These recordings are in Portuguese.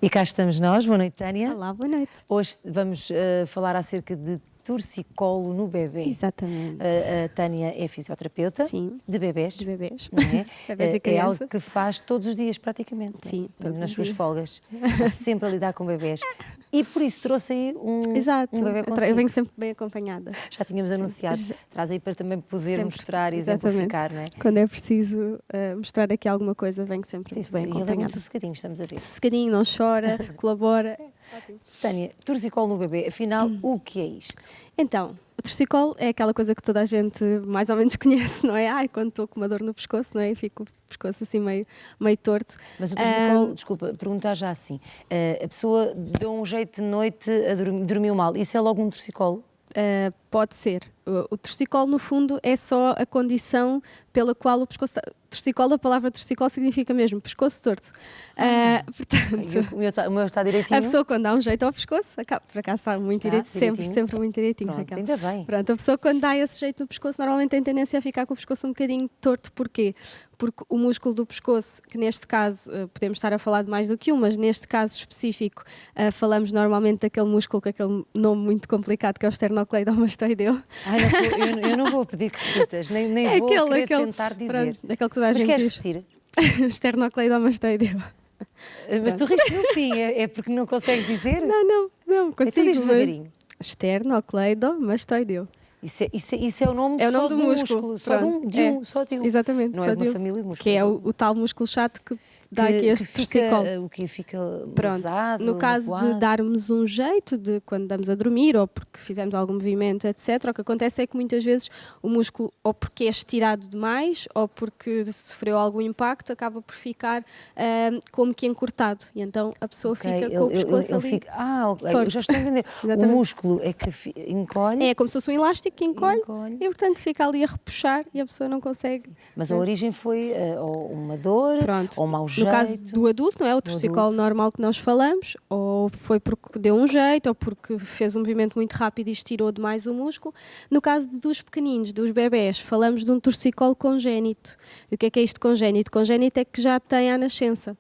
E cá estamos nós. Boa noite, Tânia. Olá, boa noite. Hoje vamos falar acerca de torcicolo no bebê. Exatamente. A Tânia é fisioterapeuta. Sim. De bebés. De bebés. Não é? Bebés e É criança. algo que faz todos os dias, praticamente. Sim, Também todos nas os suas dias. folgas. Está sempre a lidar com bebés. E por isso trouxe aí Exato. um bebê Eu consigo. venho sempre bem acompanhada. Já tínhamos anunciado. Traz aí para também poder Sempre. mostrar e Exatamente. exemplificar, não é? Quando é preciso mostrar aqui alguma coisa, venho sempre Sim, muito bem e ele é muito acompanhada. sossegadinho, estamos a ver. Sossegadinho, não chora, colabora. Ótimo. Tânia, torcicolo no bebê, afinal, o que é isto? Então, o torcicolo é aquela coisa que toda a gente mais ou menos conhece, não é? Ai, quando estou com uma dor no pescoço, não é? E fico com o pescoço assim meio torto. Mas o torcicolo, desculpa, perguntar já assim, a pessoa deu um jeito de noite, dormiu mal, isso é logo um torcicolo? Pode ser. O torcicolo, no fundo, é só a condição pela qual o pescoço... Torcicolo, a palavra torcicolo significa mesmo pescoço torto. Portanto, O meu está direitinho? a pessoa quando dá um jeito ao pescoço, por acaso está muito Está direitinho, sempre muito direitinho. Pronto, Raquel. ainda bem. Pronto, a pessoa quando dá esse jeito no pescoço normalmente tem tendência a ficar com o pescoço um bocadinho torto. Porquê? Porque o músculo do pescoço, que neste caso podemos estar a falar de mais do que um, mas neste caso específico falamos normalmente daquele músculo com aquele nome muito complicado que é o esternocleidomastoideu. Ai, eu não vou pedir que repitas, nem É vou querer tentar dizer. Pronto, aquele que toda a Mas gente queres diz. repetir? Esternocleidomastoideu. Mas tu riste no fim, é porque não consegues dizer? Não, Então consigo. diz devagarinho. Esternocleidomastoideu. Isso é o nome, É o só nome do músculo. só de Pronto, só de um. Exatamente. Não só é de uma de um. família de músculos. Que é o tal músculo chato que dá aqui este torcicolo. O que fica Pronto, lesado, no caso magoado. de darmos um jeito de quando damos a dormir ou porque fizemos algum movimento, etc., o que acontece é que muitas vezes o músculo, ou porque é estirado demais ou porque sofreu algum impacto, acaba por ficar como que encurtado e então a pessoa fica com o pescoço ali. Ok, torto. já estou a entender. O Exatamente. músculo é que encolhe, É como se fosse um elástico que encolhe Encolhe. e portanto fica ali a repuxar e a pessoa não consegue. mas a origem foi ou uma dor, Pronto. ou um mau No jeito. caso do adulto, não é? O torcicolo adulto. normal que nós falamos, ou foi porque deu um jeito, ou porque fez um movimento muito rápido e estirou demais o músculo. No caso dos pequeninos, dos bebés, falamos de um torcicolo congénito. E o que é isto congénito? Congénito é que já tem à nascença.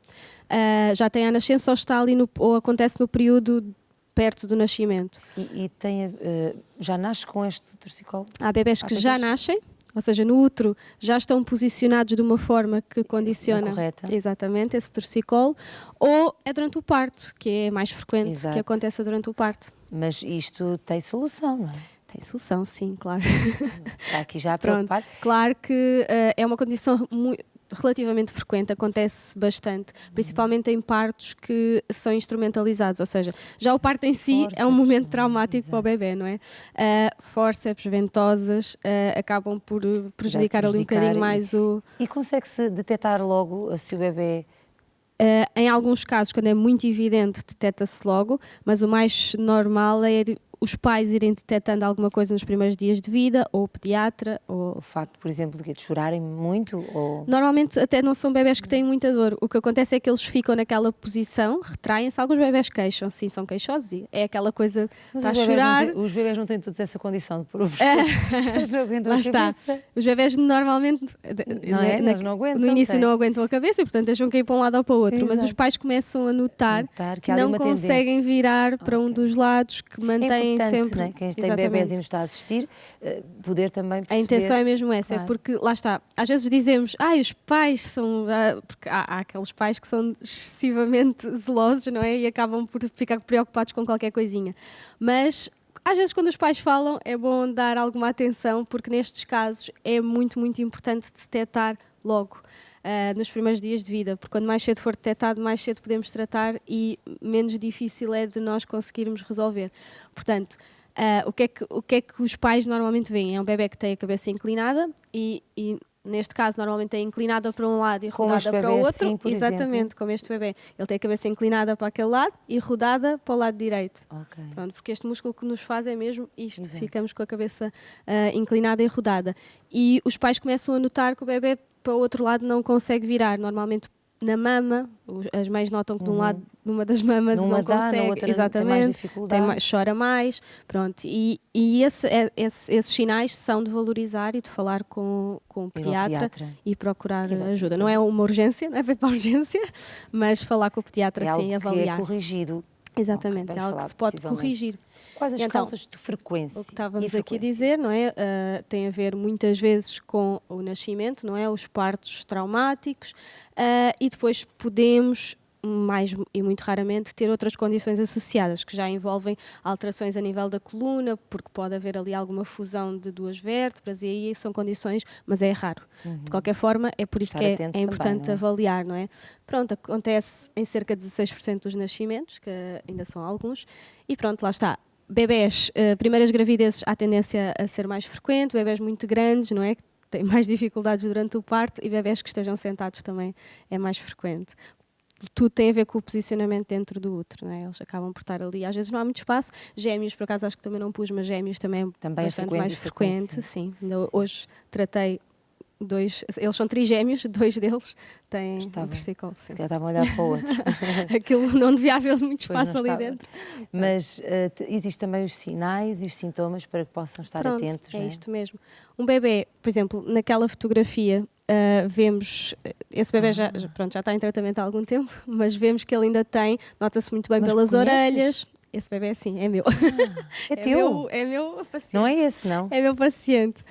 Já tem à nascença ou está ali ou acontece no período perto do nascimento. E já nasce com este torcicolo? Há bebés que já nascem, ou seja, no útero já estão posicionados de uma forma que condiciona Incorreta. exatamente esse torcicolo, ou é durante o parto, que é mais frequente Exato. que aconteça durante o parto. Mas isto tem solução, não é? Tem solução, sim, claro. Está aqui já a Pronto, preocupar. claro que é uma condição relativamente frequente, acontece bastante, principalmente em partos que são instrumentalizados, ou seja, já o parto em si é um momento traumático para o bebê, não é? Fórceps, ventosas acabam por prejudicar ali um bocadinho mais o... E consegue-se detectar logo se o bebê... Em alguns casos, quando é muito evidente, detecta-se logo, mas o mais normal é os pais irem detectando alguma coisa nos primeiros dias de vida, ou o pediatra, ou... O facto, por exemplo, de chorarem muito? Ou... Normalmente até não são bebés que têm muita dor. O que acontece é que eles ficam naquela posição, retraem-se. Alguns bebés queixam, sim, são queixosos. E é aquela coisa, Mas está a chorar. Os bebés não têm todos essa condição de pôr o pescoço. Eles não aguentam Lá a está. cabeça. Os bebés normalmente Não é? Eles não aguentam, no início têm. não aguentam a cabeça e portanto deixam cair para um lado ou para o outro. Mas Exato. os pais começam a notar Que há ali não uma conseguem tendência. virar para um dos lados, que É mantêm importante, sempre... não é? Quem tem Exatamente. bebés e nos está a assistir, poder também perceber... A intenção é mesmo essa, Claro. é porque, lá está, às vezes dizemos, os pais são, porque há aqueles pais que são excessivamente zelosos, não é? E acabam por ficar preocupados com qualquer coisinha. Mas, às vezes, quando os pais falam, é bom dar alguma atenção, porque nestes casos é muito, muito importante detectar logo. Nos primeiros dias de vida, porque quando mais cedo for detectado, mais cedo podemos tratar e menos difícil é de nós conseguirmos resolver. Portanto, o que é que os pais normalmente veem? É um bebé que tem a cabeça inclinada e neste caso normalmente é inclinada para um lado e Como rodada este para bebé o outro. assim, por Exatamente, exemplo. como este bebé. Ele tem a cabeça inclinada para aquele lado e rodada para o lado direito. Ok. Pronto, porque este músculo que nos faz é mesmo isto, Exato. ficamos com a cabeça inclinada e rodada. E os pais começam a notar que o bebé para o outro lado não consegue virar, normalmente na mama, as mães notam que de um lado, numa das mamas Numa não dá, na consegue, outra tem exatamente, mais dificuldade. chora mais, pronto. E esses sinais são de valorizar e de falar com o Ir ao pediatra pediatra. e procurar Exato. ajuda. Não é uma urgência, não é para ir para a urgência, mas falar com o pediatra, É algo sim, que avaliar. é corrigido. Exatamente, Ok, é vamos algo que falar se pode possivelmente. corrigir. Quais as Então, causas de frequência? O que estávamos e aqui a frequência? dizer, não é? Tem a ver muitas vezes com o nascimento, não é? Os partos traumáticos, e depois podemos, mais e muito raramente, ter outras condições associadas, que já envolvem alterações a nível da coluna, porque pode haver ali alguma fusão de duas vértebras, e aí são condições, mas é raro. De qualquer forma, é por isso Estar que atento é também, importante não é? avaliar, não é? Pronto, acontece em cerca de 16% dos nascimentos, que ainda são alguns, e pronto, lá está. Bebés, primeiras gravidezes, há tendência a ser mais frequente, bebés muito grandes, não é? Que têm mais dificuldades durante o parto, e bebés que estejam sentados também é mais frequente. Tudo tem a ver com o posicionamento dentro do útero, não é? Eles acabam por estar ali. Às vezes não há muito espaço. Gêmeos, por acaso, acho que também não pus, mas gêmeos também é Também é bastante frequente mais isso frequente. acontecer. Sim. Ainda hoje tratei dois, eles são trigêmeos, dois deles têm um torcicolo. Se calhar estavam a olhar para o outro. Aquilo não devia haver muito Pois espaço não ali estava. dentro. Mas existem também os sinais e os sintomas para que possam estar Pronto, atentos, é não é? isto mesmo. Um bebê, por exemplo, naquela fotografia, vemos, esse bebê já está em tratamento há algum tempo, mas vemos que ele ainda tem, nota-se muito bem Mas pelas conheces? orelhas. Esse bebê, sim, é meu. É teu? É meu paciente. Não é esse, não? É meu paciente.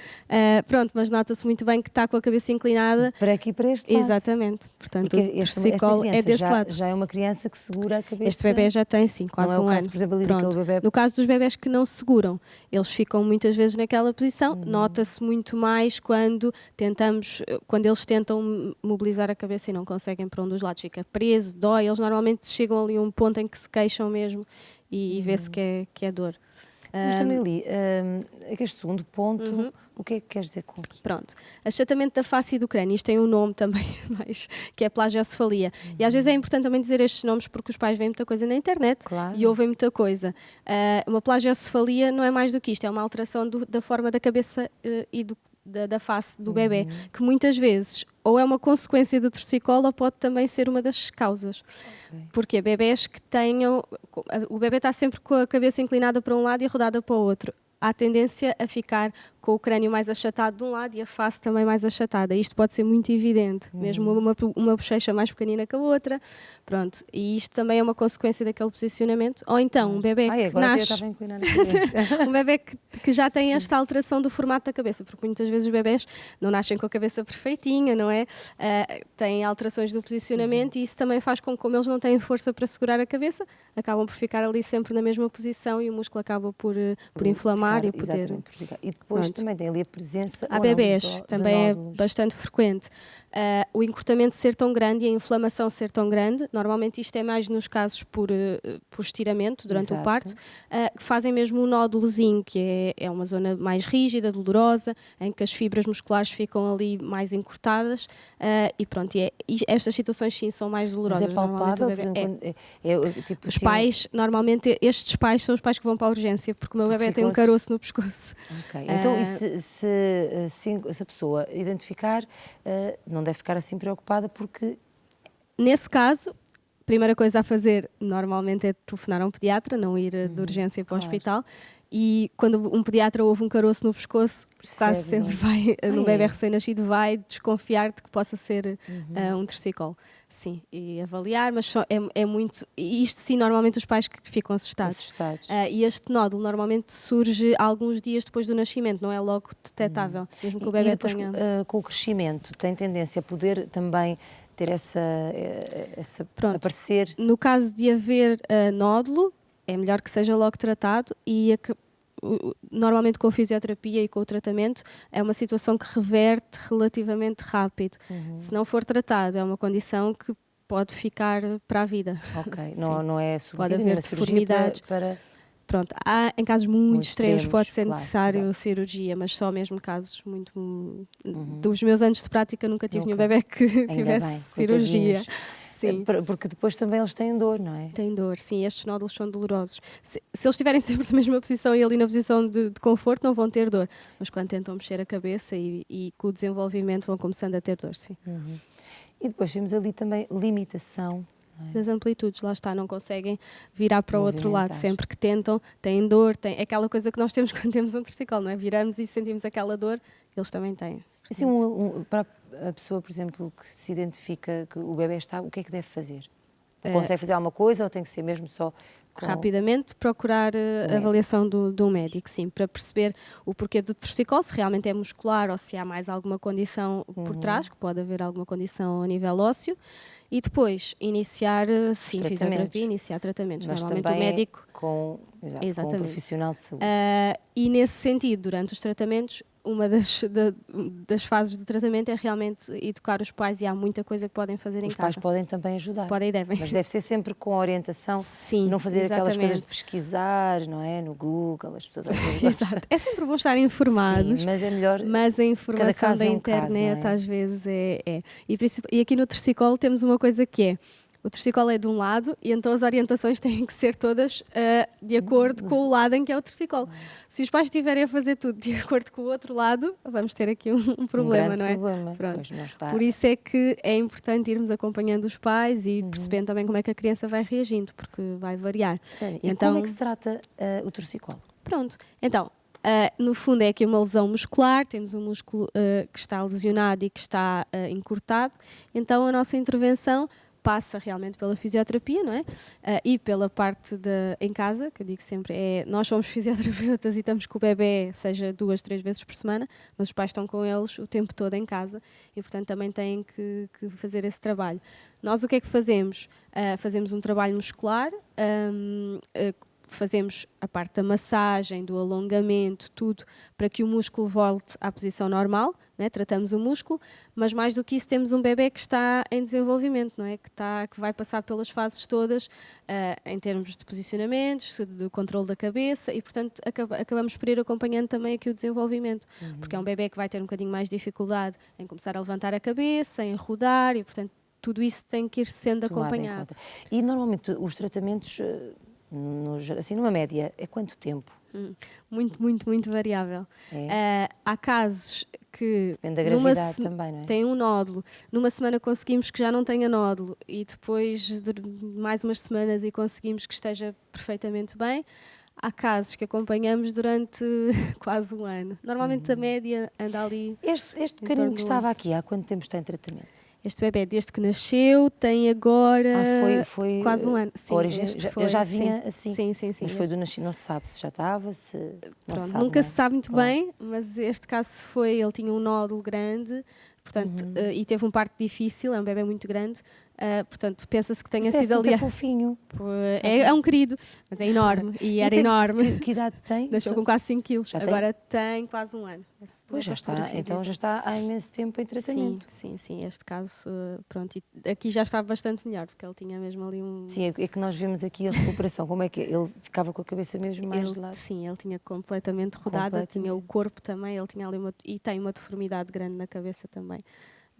Pronto, mas nota-se muito bem que está com a cabeça inclinada. Para aqui, para este lado. Exatamente. Portanto, Porque o torcicolo é desse lado. já é uma criança que segura a cabeça. Este bebê já tem, sim, quase Não é o um caso, ano. por exemplo, ali Pronto. daquele bebê. No caso dos bebés que não se seguram, eles ficam muitas vezes naquela posição. Nota-se muito mais quando eles tentam mobilizar a cabeça e não conseguem para um dos lados. Fica preso, dói. Eles normalmente chegam ali a um ponto em que se queixam mesmo e vê-se que é dor. Mas também ali, este segundo ponto, o que é que queres dizer com isso? Pronto. Achatamento da face e do crânio, isto tem um nome também, que é plagiocefalia. E às vezes é importante também dizer estes nomes porque os pais veem muita coisa na internet Claro. e ouvem muita coisa. Uma plagiocefalia não é mais do que isto, é uma alteração da forma da cabeça e da face do bebê, que muitas vezes ou é uma consequência do torcicolo ou pode também ser uma das causas. Porque bebés que tenham... O bebê está sempre com a cabeça inclinada para um lado e rodada para o outro. Há tendência a ficar com o crânio mais achatado de um lado e a face também mais achatada. Isto pode ser muito evidente, mesmo uma bochecha mais pequenina que a outra. Pronto, e isto também é uma consequência daquele posicionamento. Ou então um bebê que Agora nasce... eu estava a inclinar a cabeça. um bebê que já tem esta alteração do formato da cabeça, porque muitas vezes os bebés não nascem com a cabeça perfeitinha, não é? Têm alterações do posicionamento e isso também faz com que, como eles não têm força para segurar a cabeça, acabam por ficar ali sempre na mesma posição e o músculo acaba por inflamar e poder... Exatamente, prejudicar. E depois também tem ali a presença... Há ou não, bebés, de também é nódulos. bastante frequente. O encurtamento ser tão grande e a inflamação ser tão grande, normalmente isto é mais nos casos por estiramento durante o Exato. parto, que fazem mesmo um nódulozinho, que é uma zona mais rígida, dolorosa, em que as fibras musculares ficam ali mais encurtadas e pronto, e estas situações sim são mais dolorosas. Mas é palpável? Normalmente o bebê- Tipo Os assim, pais, normalmente estes pais são os pais que vão para a urgência, porque o meu bebê tem um ficam-se- caroço no pescoço. Ok. Então, e se a pessoa identificar, não deve ficar assim preocupada porque... Nesse caso, a primeira coisa a fazer normalmente é telefonar a um pediatra, não ir de urgência para o claro. hospital. E quando um pediatra ouve um caroço no pescoço, quase Percebe, sempre não é? vai, no Ah, bebê é? recém-nascido, vai desconfiar de que possa ser um torcicolo. Sim, e avaliar, mas é muito... E isto sim, normalmente os pais que ficam assustados. E este nódulo normalmente surge alguns dias depois do nascimento, não é logo detectável, mesmo que o bebê E depois, tenha... com o crescimento, tem tendência a poder também ter essa Pronto. aparecer... No caso de haver nódulo, é melhor que seja logo tratado e normalmente com a fisioterapia e com o tratamento é uma situação que reverte relativamente rápido. Se não for tratado, é uma condição que pode ficar para a vida. Ok, não é Pode submetida haver nenhuma cirurgia deformidades. para... Pronto, em casos muito extremos pode ser claro, necessário exato. cirurgia, mas só mesmo casos muito... Dos meus anos de prática nunca tive nenhum Nunca. bebê que Ainda tivesse bem, cirurgia. coitadinhos. Sim. Porque depois também eles têm dor, não é? Tem dor, sim, estes nódulos são dolorosos. Se eles estiverem sempre na mesma posição e ali na posição de conforto, não vão ter dor. Mas quando tentam mexer a cabeça e com o desenvolvimento vão começando a ter dor, sim. E depois temos ali também limitação. Das amplitudes, lá está, não conseguem virar para o outro lado, Movimentar. sempre que tentam, têm dor, é aquela coisa que nós temos quando temos um torcicolo, não é? Viramos e sentimos aquela dor, eles também têm. Assim, para a pessoa, por exemplo, que se identifica que o bebê está, o que é que deve fazer? Consegue fazer alguma coisa ou tem que ser mesmo só com... Rapidamente procurar a avaliação de um médico, sim, para perceber o porquê do torcicolo, se realmente é muscular ou se há mais alguma condição por trás, que pode haver alguma condição a nível ósseo, e depois iniciar, sim, fisioterapia, iniciar tratamentos. Mas normalmente também o médico... com um profissional de saúde. E nesse sentido, durante os tratamentos, uma das fases do tratamento é realmente educar os pais, e há muita coisa que podem fazer em casa. Os pais podem também ajudar. Podem e devem. Mas deve ser sempre com orientação. Sim, não fazer aquelas exatamente. coisas de pesquisar, não é? No Google, as pessoas... Exato. É sempre bom estar informados. Sim, mas é melhor... Mas a informação da internet caso, às vezes é. E aqui no torcicolo temos uma coisa que é: o torcicolo é de um lado e então as orientações têm que ser todas de acordo com o lado em que é o torcicolo. Se os pais estiverem a fazer tudo de acordo com o outro lado, vamos ter aqui um problema, não é? Problema. Pronto. Pois não está. Por isso é que é importante irmos acompanhando os pais e percebendo também como é que a criança vai reagindo, porque vai variar. E então, como é que se trata o torcicolo? Pronto, então, no fundo é aqui uma lesão muscular, temos um músculo que está lesionado e que está encurtado, então a nossa intervenção passa realmente pela fisioterapia, não é? E pela parte em casa, que eu digo sempre, nós somos fisioterapeutas e estamos com o bebê, seja 2, 3 vezes por semana, mas os pais estão com eles o tempo todo em casa e, portanto, também têm que fazer esse trabalho. Nós o que é que fazemos? Fazemos um trabalho muscular, fazemos a parte da massagem, do alongamento, tudo para que o músculo volte à posição normal, né? Tratamos o músculo, mas mais do que isso temos um bebê que está em desenvolvimento, não é? Que vai passar pelas fases todas em termos de posicionamentos, de controle da cabeça e, portanto, acabamos por ir acompanhando também aqui o desenvolvimento, porque é um bebê que vai ter um bocadinho mais de dificuldade em começar a levantar a cabeça, em rodar e, portanto, tudo isso tem que ir sendo acompanhado. E normalmente os tratamentos... assim, numa média, é quanto tempo? Muito, muito, muito variável. Há casos que... Depende da gravidade também, não é? Tem um nódulo. Numa semana conseguimos que já não tenha nódulo e depois de mais umas semanas e conseguimos que esteja perfeitamente bem. Há casos que acompanhamos durante quase um ano. Normalmente a média anda ali... Este pequenino que estava aqui, há quanto tempo está em tratamento? Este bebê, desde que nasceu, tem agora foi quase um ano. Sim, já vinha assim? Sim. Mas foi do nascimento, não se sabe se já estava, Pronto, nunca se sabe muito bem, mas este caso ele tinha um nódulo grande, portanto, e teve um parto difícil, é um bebê muito grande, portanto, pensa-se que tenha sido ali... É fofinho. É um querido, mas é enorme, e era enorme. Que idade tem? Nasceu com quase 5 quilos, agora tem quase um ano. Pois já está há imenso tempo em tratamento. Sim, este caso, pronto, e aqui já estava bastante melhor, porque ele tinha mesmo ali Sim, é que nós vemos aqui a recuperação, como é que é? Ele ficava com a cabeça mesmo mais de lado? Sim, ele tinha completamente rodada, tinha o corpo também, ele tinha ali e tem uma deformidade grande na cabeça também.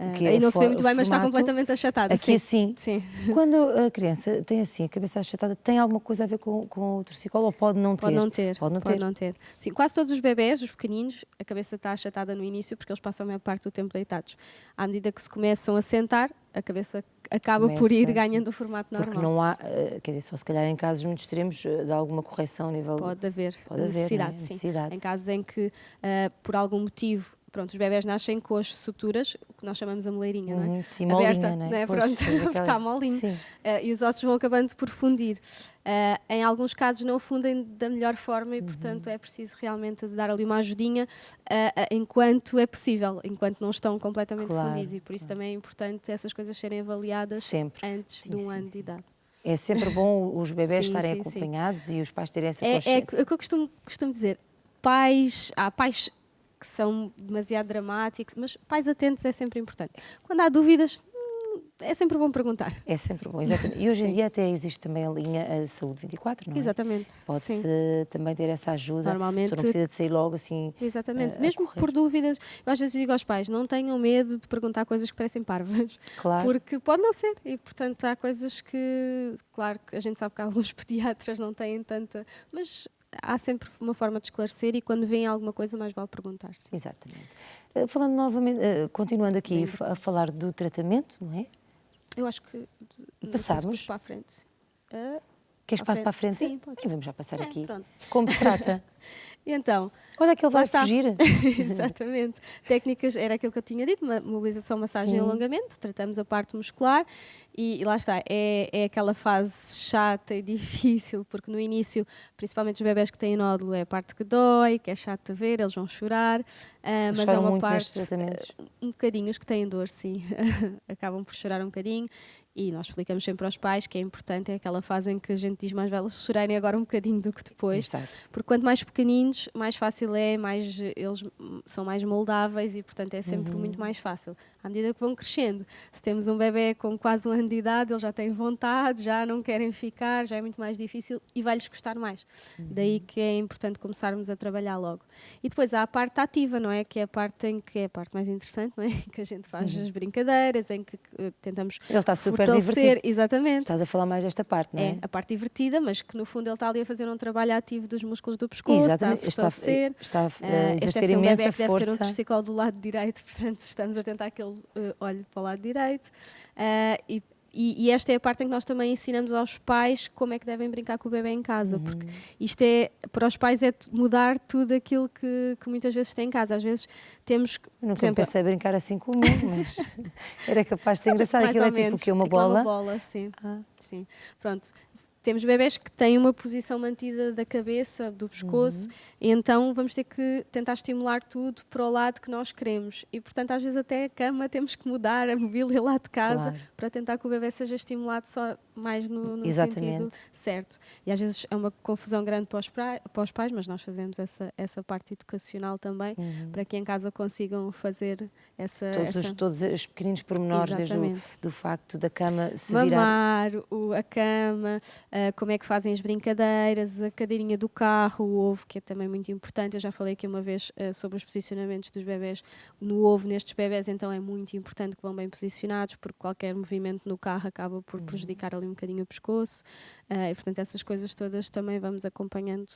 Aí não se vê muito bem, mas está completamente achatada. Aqui assim? Sim. Quando a criança tem assim a cabeça achatada, tem alguma coisa a ver com o torcicolo ou pode não ter? Pode não ter. Sim, quase todos os bebés, os pequeninos, a cabeça está achatada no início porque eles passam a maior parte do tempo deitados. À medida que se começam a sentar, a cabeça acaba por ir ganhando o formato normal. Porque não há, quer dizer, só se calhar em casos muito extremos de alguma correção a nível... Pode haver necessidade, necessidade. Em casos em que, por algum motivo... Pronto, os bebés nascem com as suturas, o que nós chamamos a moleirinha, não é? Sim, aberta, molinha, não é? Pronto, está molinho. E os ossos vão acabando por fundir. Em alguns casos não fundem da melhor forma e, portanto, é preciso realmente dar ali uma ajudinha enquanto é possível, enquanto não estão completamente fundidos. E por isso também é importante essas coisas serem avaliadas sempre, antes de um ano de idade. É sempre bom os bebés estarem acompanhados e os pais terem essa consciência. É o que eu costumo dizer. Há pais que são demasiado dramáticos, mas pais atentos é sempre importante. Quando há dúvidas, é sempre bom perguntar. É sempre bom, exatamente. E hoje em dia até existe também a linha Saúde 24, não é? Exatamente. Pode-se também ter essa ajuda. Normalmente. Só não precisa de sair logo assim. Exatamente. Mesmo por dúvidas, eu às vezes digo aos pais, não tenham medo de perguntar coisas que parecem parvas. Claro. Porque pode não ser. E, portanto, há coisas que, claro, que a gente sabe que alguns pediatras não têm tanta... Mas há sempre uma forma de esclarecer e quando vem alguma coisa mais vale perguntar-se. Exatamente. Falando novamente, continuando aqui a falar do tratamento, não é? Eu acho que Passamos para a frente. Queres passo para a frente? Sim, pode. Vamos já passar aqui. Pronto. Como se trata? Então, olha que ele vai está. fugir. Exatamente. Técnicas, era aquilo que eu tinha dito, mobilização, massagem e alongamento, tratamos a parte muscular e lá está, é aquela fase chata e difícil, porque no início, principalmente os bebés que têm nódulo, é a parte que dói, que é chato de ver, eles vão chorar, mas é uma muito parte, nestes tratamentos? Um bocadinho, os que têm dor, sim, acabam por chorar um bocadinho. E nós explicamos sempre aos pais que é importante, é aquela fase em que a gente diz mais vale chorarem agora um bocadinho do que depois. Exato. Porque quanto mais pequeninos, mais fácil é, eles são mais moldáveis e, portanto, é sempre muito mais fácil. À medida que vão crescendo, se temos um bebê com quase 1 ano de idade, eles já têm vontade, já não querem ficar, já é muito mais difícil e vai-lhes custar mais. Daí que é importante começarmos a trabalhar logo. E depois há a parte ativa, não é? Que é a parte em que é a parte mais interessante, não é? Que a gente faz as brincadeiras, em que tentamos ele está super fortalecer, divertido. exatamente. Estás a falar mais desta parte, não é? É a parte divertida, mas que no fundo ele está ali a fazer um trabalho ativo dos músculos do pescoço, Exatamente. está a fortalecer. Está a exercer este é um imensa bebé que deve ter um força. torcicolo do lado direito, portanto estamos a tentar que ele olhe para o lado direito. E esta é a parte em que nós também ensinamos aos pais como é que devem brincar com o bebê em casa, porque isto é, para os pais é mudar tudo aquilo que muitas vezes tem em casa. Às vezes temos que, Eu nunca pensei brincar assim com o meu, mas era capaz de ser engraçado. mais Aquilo ou é tipo menos. o quê? Uma Aquilo é bola? uma bola, sim. Sim. Pronto. Temos bebés que têm uma posição mantida da cabeça, do pescoço, e então vamos ter que tentar estimular tudo para o lado que nós queremos. E, portanto, às vezes até a cama temos que mudar a mobília lá de casa para tentar que o bebé seja estimulado só mais no sentido certo. E às vezes é uma confusão grande para os pais, mas nós fazemos essa parte educacional também, para que em casa consigam fazer Todos os pequeninos pormenores, exatamente. desde do facto da cama se mamar, virar. a cama, como é que fazem as brincadeiras, a cadeirinha do carro, o ovo, que é também muito importante. Eu já falei aqui uma vez sobre os posicionamentos dos bebés no ovo, nestes bebés, então é muito importante que vão bem posicionados, porque qualquer movimento no carro acaba por prejudicar ali um bocadinho o pescoço, e portanto essas coisas todas também vamos acompanhando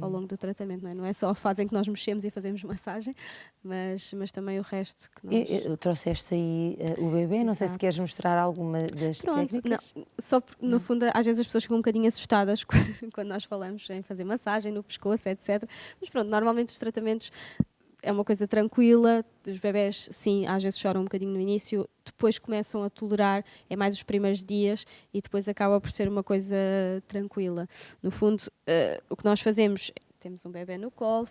ao longo do tratamento, não é só a fase em que nós mexemos e fazemos massagem, mas também o resto que nós... Trouxeste aí o bebê, não sei se queres mostrar alguma das técnicas. Não, só porque no fundo às vezes as pessoas ficam um bocadinho assustadas quando nós falamos em fazer massagem no pescoço, etc. Mas pronto, normalmente os tratamentos é uma coisa tranquila, os bebés sim, às vezes choram um bocadinho no início, depois começam a tolerar, é mais os primeiros dias e depois acaba por ser uma coisa tranquila. No fundo, o que nós fazemos, temos um bebé no colo,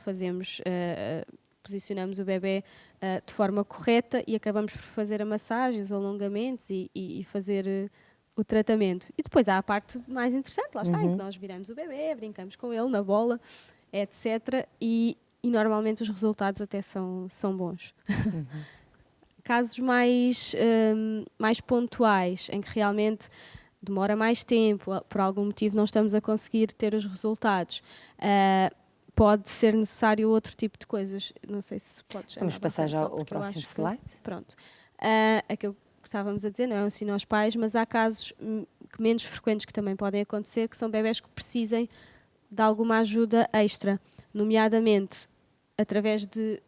posicionamos o bebé de forma correta e acabamos por fazer a massagem, os alongamentos e fazer o tratamento. E depois há a parte mais interessante, lá está, em que nós viramos o bebê, brincamos com ele na bola, etc. E normalmente os resultados até são bons. Casos mais pontuais, em que realmente demora mais tempo, por algum motivo não estamos a conseguir ter os resultados, pode ser necessário outro tipo de coisas. Não sei se podes... Vamos passar já ao próximo slide. Pronto. Aquilo que estávamos a dizer, não é um ensino aos pais, mas há casos menos frequentes que também podem acontecer, que são bebés que precisem de alguma ajuda extra, nomeadamente através de...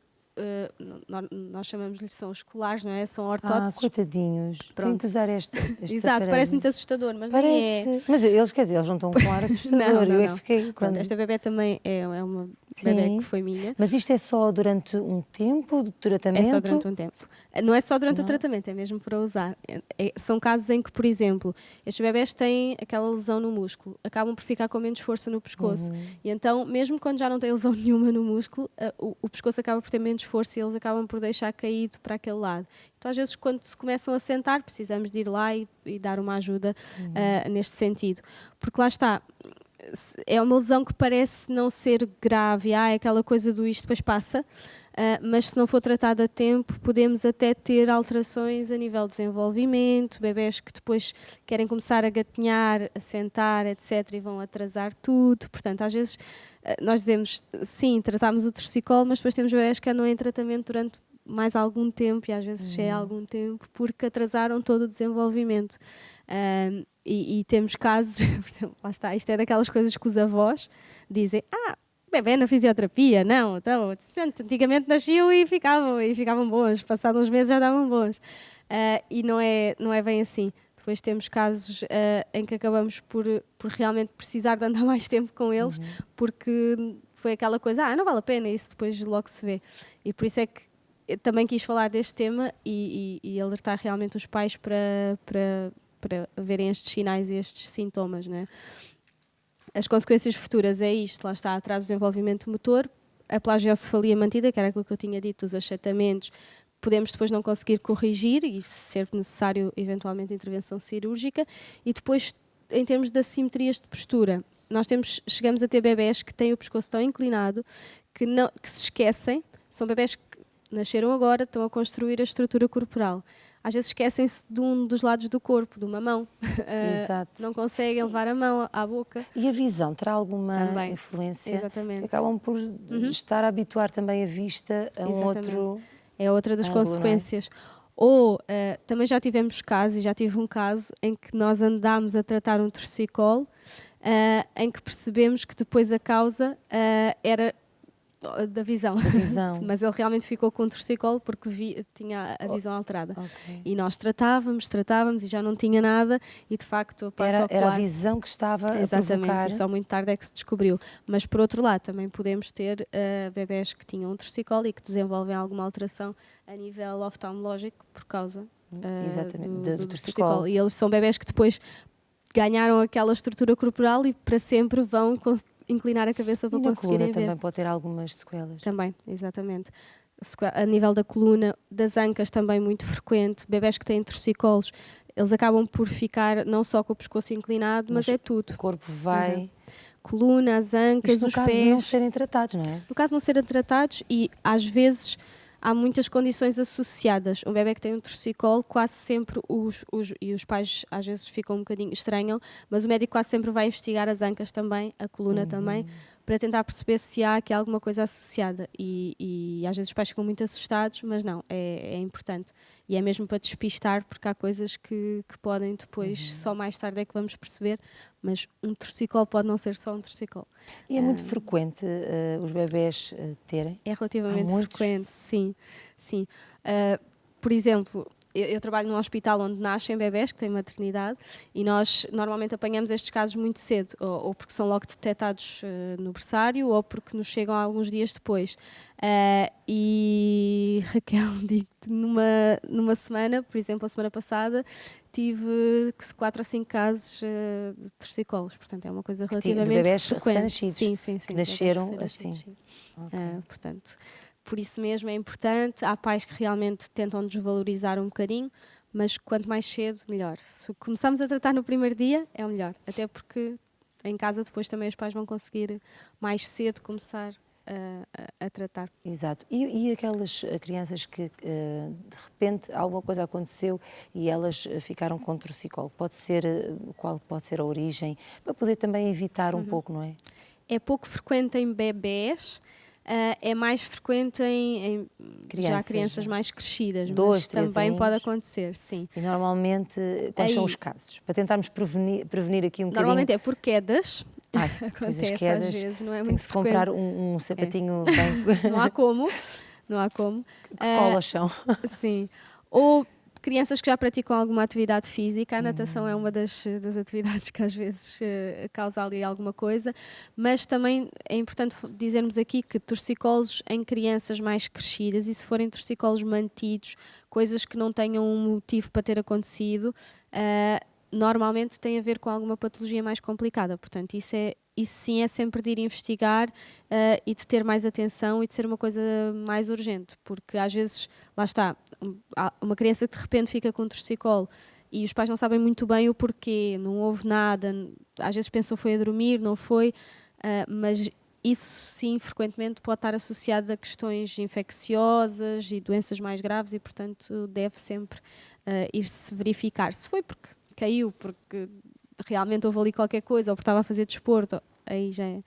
nós chamamos-lhe são escolares, não é? São ortóteses. Coitadinhos. Tem que usar este Exato, aparelho. parece muito assustador, mas parece... nem é. Mas eles, quer dizer, eles não estão com ar assustador. Não. Eu é que fiquei... Pronto, esta bebé também é uma bebé que foi minha. Mas isto é só durante um tempo de tratamento? É só durante um tempo. Não é só durante o tratamento, é mesmo para usar. São casos em que, por exemplo, estes bebés têm aquela lesão no músculo, acabam por ficar com menos força no pescoço. E então, mesmo quando já não tem lesão nenhuma no músculo, o pescoço acaba por ter menos força e eles acabam por deixar caído para aquele lado. Então, às vezes, quando se começam a sentar, precisamos de ir lá e dar uma ajuda neste sentido. Porque lá está... É uma lesão que parece não ser grave, é aquela coisa do isto depois passa, mas se não for tratada a tempo, podemos até ter alterações a nível de desenvolvimento, bebés que depois querem começar a gatinhar, a sentar, etc., e vão atrasar tudo. Portanto, às vezes nós dizemos, sim, tratamos o torcicolo, mas depois temos bebés que andam em tratamento durante mais algum tempo, e às vezes é algum tempo, porque atrasaram todo o desenvolvimento. E temos casos, por exemplo, lá está, isto é daquelas coisas que os avós dizem, bebê na fisioterapia, não. Então, antigamente nasciam e ficavam bons, passados uns meses já estavam bons. E não é bem assim. Depois temos casos em que acabamos por realmente precisar de andar mais tempo com eles, porque foi aquela coisa, não vale a pena, isso depois logo se vê. E por isso é que eu também quis falar deste tema e alertar realmente os pais para verem estes sinais e estes sintomas, não é? As consequências futuras é isto, lá está, atrás do desenvolvimento motor, a plagiocefalia mantida, que era aquilo que eu tinha dito, os achatamentos, podemos depois não conseguir corrigir e ser necessário eventualmente intervenção cirúrgica. E depois, em termos de assimetrias de postura, nós chegamos a ter bebés que têm o pescoço tão inclinado que se esquecem, são bebés que nasceram agora, estão a construir a estrutura corporal. Às vezes esquecem-se de um dos lados do corpo, de uma mão. Exato. Não conseguem levar a mão à boca. E a visão terá alguma também influência? Exatamente. Que acabam por estar a habituar também a vista a um outro... É outra das ângulo, consequências. Ou também já tivemos casos, e já tive um caso, em que nós andámos a tratar um torcicolo, em que percebemos que depois a causa era da visão. Mas ele realmente ficou com um torcicolo porque tinha a visão alterada. Okay. E nós tratávamos e já não tinha nada e de facto a parte era a visão que estava a provocar. Exatamente, e só muito tarde é que se descobriu. Mas por outro lado também podemos ter bebés que tinham um torcicolo e que desenvolvem alguma alteração a nível oftalmológico por causa do torcicolo. E eles são bebés que depois ganharam aquela estrutura corporal e para sempre vão inclinar a cabeça para conseguirem ver. E na coluna também pode ter algumas sequelas. Também, exatamente. A nível da coluna, das ancas também muito frequente. Bebés que têm torcicolos, eles acabam por ficar não só com o pescoço inclinado, mas é tudo. O corpo vai... Coluna, as ancas, os pés. No caso de não serem tratados, não é? No caso de não serem tratados e às vezes há muitas condições associadas. Um bebé que tem um torcicolo, quase sempre e os pais às vezes ficam um bocadinho estranham, mas o médico quase sempre vai investigar as ancas também, a coluna também, para tentar perceber se há aqui alguma coisa associada. E às vezes os pais ficam muito assustados, mas não, é importante. E é mesmo para despistar, porque há coisas que podem depois, só mais tarde é que vamos perceber, mas um torcicolo pode não ser só um torcicolo. E é muito frequente os bebés terem? É relativamente frequente, sim. Por exemplo, eu trabalho num hospital onde nascem bebés que têm maternidade e nós normalmente apanhamos estes casos muito cedo, ou porque são logo detectados no berçário ou porque nos chegam alguns dias depois. E Raquel, digo-te, numa semana, por exemplo, a semana passada, tive 4 ou 5 casos de torcicolos, portanto é uma coisa relativamente de bebés frequente. Recém-nascidos, sim, que nasceram assim. Portanto, por isso mesmo é importante. Há pais que realmente tentam desvalorizar um bocadinho, mas quanto mais cedo, melhor. Se começarmos a tratar no primeiro dia, é o melhor. Até porque em casa depois também os pais vão conseguir mais cedo começar a tratar. Exato. E aquelas crianças que de repente alguma coisa aconteceu e elas ficaram com torcicolo? Qual pode ser a origem? Para poder também evitar um pouco, não é? É pouco frequente em bebés. É mais frequente em crianças mais crescidas, 2, mas 3 também anos. pode acontecer, sim. E normalmente, quais são os casos? Para tentarmos prevenir aqui um bocadinho... Normalmente é por quedas. Acontece quedas, às vezes, não é tem que se comprar um sapatinho bem... Não há como. Que cola ao chão. Sim. Ou crianças que já praticam alguma atividade física, a natação é uma das atividades que às vezes causa ali alguma coisa, mas também é importante dizermos aqui que torcicolos em crianças mais crescidas, e se forem torcicolos mantidos, coisas que não tenham um motivo para ter acontecido, normalmente tem a ver com alguma patologia mais complicada. Portanto, isso sim é sempre de ir investigar e de ter mais atenção e de ser uma coisa mais urgente, porque às vezes, lá está, uma criança que de repente fica com um torcicolo e os pais não sabem muito bem o porquê, não houve nada, às vezes pensam foi a dormir, não foi, mas isso sim frequentemente pode estar associado a questões infecciosas e doenças mais graves e, portanto, deve sempre ir-se verificar. Se foi porque caiu, porque realmente houve ali qualquer coisa ou porque estava a fazer desporto, aí já é.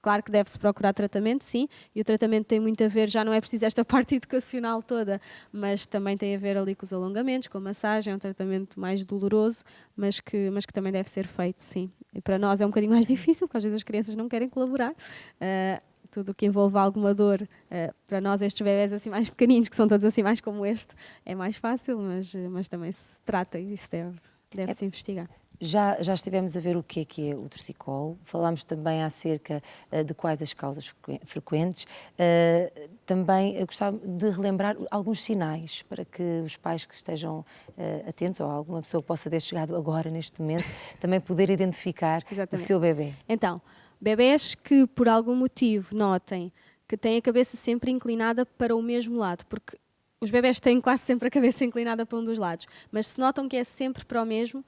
Claro que deve-se procurar tratamento, sim, e o tratamento tem muito a ver, já não é preciso esta parte educacional toda, mas também tem a ver ali com os alongamentos, com a massagem, é um tratamento mais doloroso, mas que também deve ser feito, sim. E para nós é um bocadinho mais difícil, porque às vezes as crianças não querem colaborar, tudo o que envolve alguma dor, para nós estes bebés assim mais pequeninos, que são todos assim mais como este, é mais fácil, mas também se trata e isso deve-se investigar. Já estivemos a ver o que é o torcicolo, falámos também acerca de quais as causas frequentes. Também gostava de relembrar alguns sinais para que os pais que estejam atentos, ou alguma pessoa que possa ter chegado agora, neste momento, também poder identificar o seu bebê. Então, bebés que por algum motivo notem que têm a cabeça sempre inclinada para o mesmo lado, porque os bebés têm quase sempre a cabeça inclinada para um dos lados, mas se notam que é sempre para o mesmo,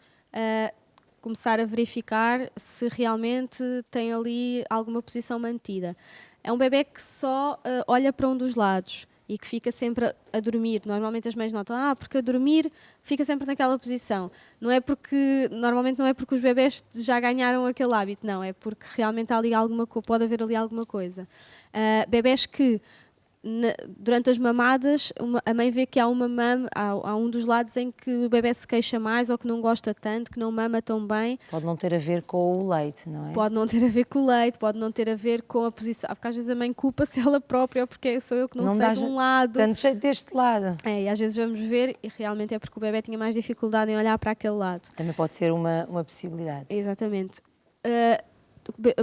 começar a verificar se realmente tem ali alguma posição mantida. É um bebé que só olha para um dos lados e que fica sempre a dormir. Normalmente as mães notam, porque a dormir fica sempre naquela posição. Normalmente não é porque os bebés já ganharam aquele hábito, não, é porque realmente há ali pode haver ali alguma coisa. Bebés que durante as mamadas, a mãe vê que há um dos lados em que o bebé se queixa mais ou que não gosta tanto, que não mama tão bem. Pode não ter a ver com o leite, não é? Pode não ter a ver com o leite, pode não ter a ver com a posição. Porque às vezes a mãe culpa-se ela própria, porque sou eu que não sei de um lado. Tanto jeito deste lado. E às vezes vamos ver e realmente é porque o bebé tinha mais dificuldade em olhar para aquele lado. Também pode ser uma possibilidade. Exatamente.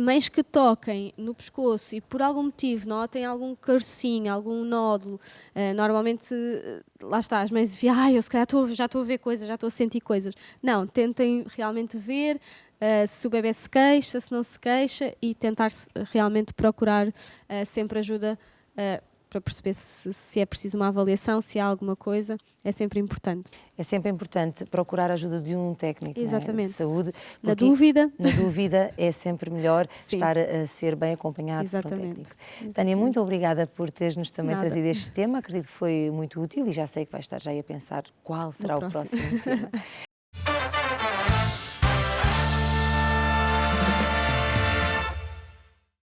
Mães que toquem no pescoço e por algum motivo notem algum carocinho, algum nódulo, normalmente, lá está, as mães dizem, eu se calhar já estou a ver coisas, já estou a sentir coisas. Não, tentem realmente ver se o bebé se queixa, se não se queixa e tentar realmente procurar sempre ajuda para perceber se é preciso uma avaliação, se há alguma coisa, é sempre importante. É sempre importante procurar a ajuda de um técnico, exatamente, de saúde. Na dúvida. Na dúvida é sempre melhor estar a ser bem acompanhado exatamente. por um técnico. Tânia, muito obrigada por teres-nos também trazido este tema, acredito que foi muito útil e já sei que vais estar já a pensar qual será o próximo tema.